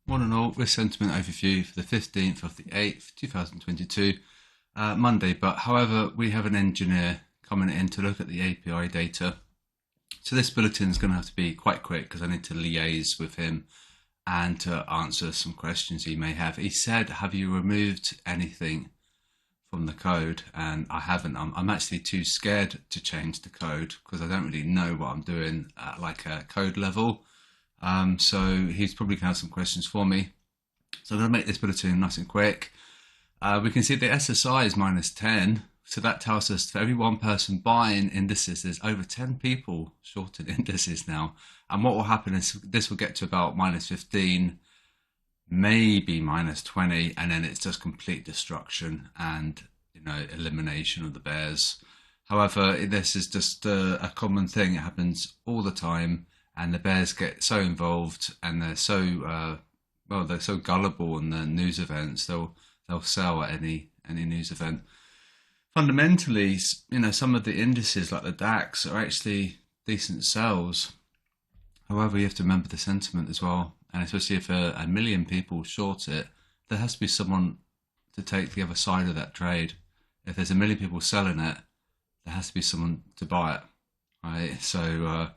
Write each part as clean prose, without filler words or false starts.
One and all, risk sentiment overview for the 15th of the 8th, 2022, Monday. But however, we have an engineer coming in to look at the API data. So this bulletin is going to have to be quite quick because I need to liaise with him and to answer some questions he may have. He said, have you removed anything from the code? And I haven't. I'm actually too scared to change the code because I don't really know what I'm doing at like a code level. So he's probably going to have some questions for me. So I'm going to make this bulletin nice and quick. We can see the SSI is minus 10. So that tells us for every one person buying indices, there's over 10 people shorted indices now. And what will happen is this will get to about minus 15, maybe minus 20, and then it's just complete destruction and elimination of the bears. However, this is just a common thing. It happens all the time. And the bears get so involved, and they're so they're so gullible in the news events. They'll sell at any news event. Fundamentally, some of the indices like the DAX are actually decent sells. However, you have to remember the sentiment as well, and especially if a million people short it, there has to be someone to take the other side of that trade. If there's a million people selling it, there has to be someone to buy it, right? So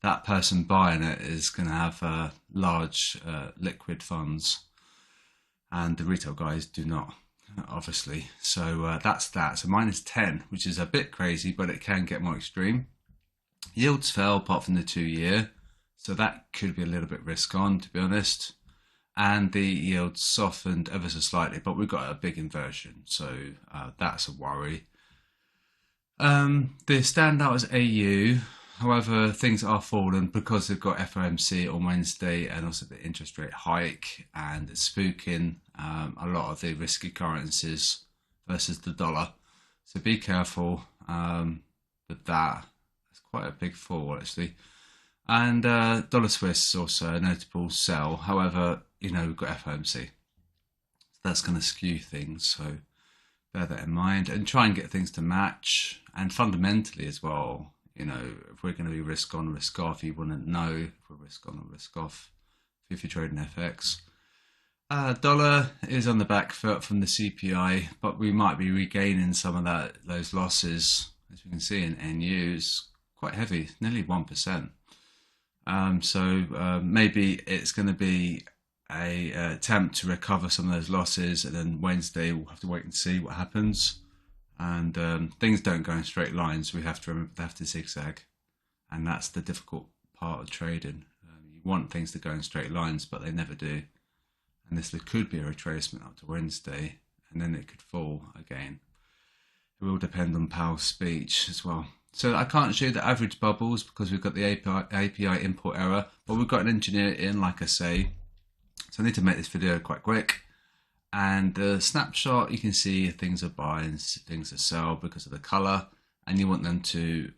that person buying it is going to have large liquid funds, and the retail guys do not, obviously. So that's that. So minus 10, which is a bit crazy, but it can get more extreme. Yields fell apart from the 2-year, so that could be a little bit risk on, to be honest. And the yields softened ever so slightly, but we've got a big inversion, so that's a worry. The standout is AU. However, things are falling because they've got FOMC on Wednesday and also the interest rate hike, and it's spooking a lot of the risky currencies versus the dollar. So be careful with that. It's quite a big fall actually. And dollar Swiss is also a notable sell. However, we've got FOMC. So that's going to skew things. So bear that in mind and try and get things to match. And fundamentally as well, if we're going to be risk on, risk off, you wouldn't know if we're risk on or risk off if you're trading FX. Dollar is on the back foot from the CPI, but we might be regaining some of those losses. As we can see in NU, it's quite heavy, nearly 1%. So maybe it's going to be a attempt to recover some of those losses, and then Wednesday we'll have to wait and see what happens. And things don't go in straight lines. We have to remember they have to zigzag, and that's the difficult part of trading. You want things to go in straight lines, but they never do. And this could be a retracement up to Wednesday, and then it could fall again. It will depend on Powell's speech as well. So I can't show the average bubbles because we've got the API import error, but we've got an engineer in, like I say. So I need to make this video quite quick. And the snapshot, you can see things are buy and things are sell because of the color, and you want them to,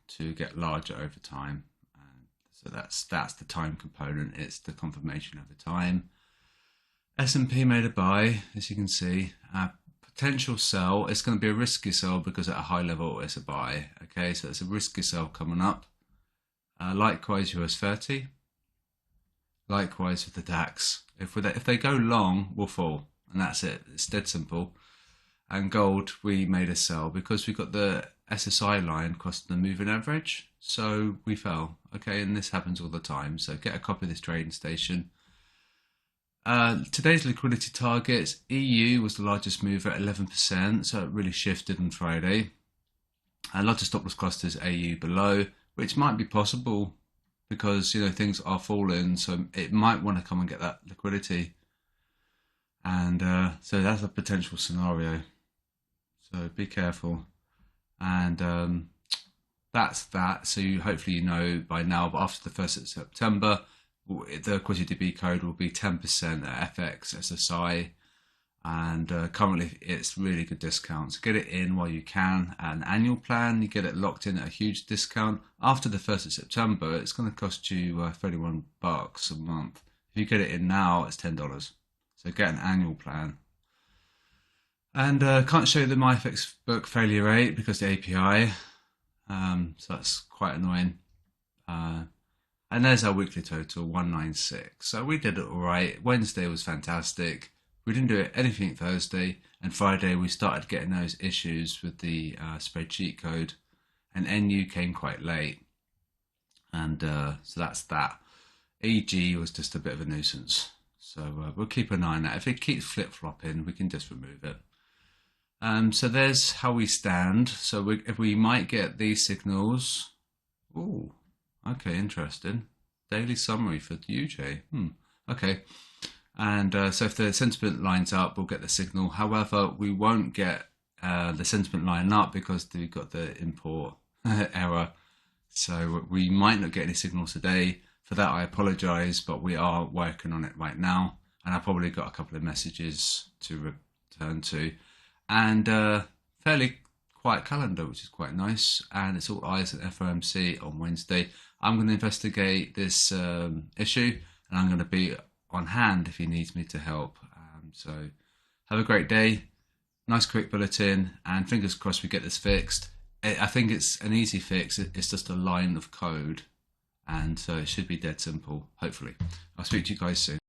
to get larger over time. And so that's the time component. It's the confirmation over time. S&P made a buy, as you can see. Potential sell. It's going to be a risky sell because at a high level it's a buy. Okay, so it's a risky sell coming up. Likewise, US 30. Likewise with the DAX. If they go long, we'll fall, and that's it. It's dead simple. And gold, we made a sell because we got the SSI line crossing the moving average, so we fell. Okay, and this happens all the time. So get a copy of this trading station. Today's liquidity targets. EU was the largest mover at 11%, so it really shifted on Friday. A lot of stop loss clusters AU below, which might be possible because things are falling, so it might want to come and get that liquidity, and so that's a potential scenario. So be careful, and that's that. So hopefully by now, but after the 1st of September, the Quasidb code will be 10% at FX SSI, and currently it's really good discounts. Get it in while you can. At an annual plan, you get it locked in at a huge discount. After the 1st of September, it's going to cost you $31 a month. If you get it in now, it's $10. So get an annual plan. And can't show the MyFX book failure rate because the API, so that's quite annoying. And there's our weekly total, 196. So we did it all right. Wednesday was fantastic. We didn't do anything Thursday, and Friday we started getting those issues with the spreadsheet code, and NU came quite late, and so that's that. EG was just a bit of a nuisance, so we'll keep an eye on that. If it keeps flip-flopping, we can just remove it. So there's how we stand. So if we might get these signals. Oh, okay, interesting. Daily summary for UJ. Okay. And so if the sentiment lines up, we'll get the signal. However, we won't get the sentiment line up because we've got the import error. So we might not get any signals today. For that, I apologize, but we are working on it right now. And I've probably got a couple of messages to return to. And fairly quiet calendar, which is quite nice. And it's all eyes at FOMC on Wednesday. I'm going to investigate this issue, and I'm going to be on hand if he needs me to help. So have a great day. Nice quick bulletin, and fingers crossed we get this fixed. I think it's an easy fix. It's just a line of code, and so it should be dead simple, hopefully. I'll speak to you guys soon.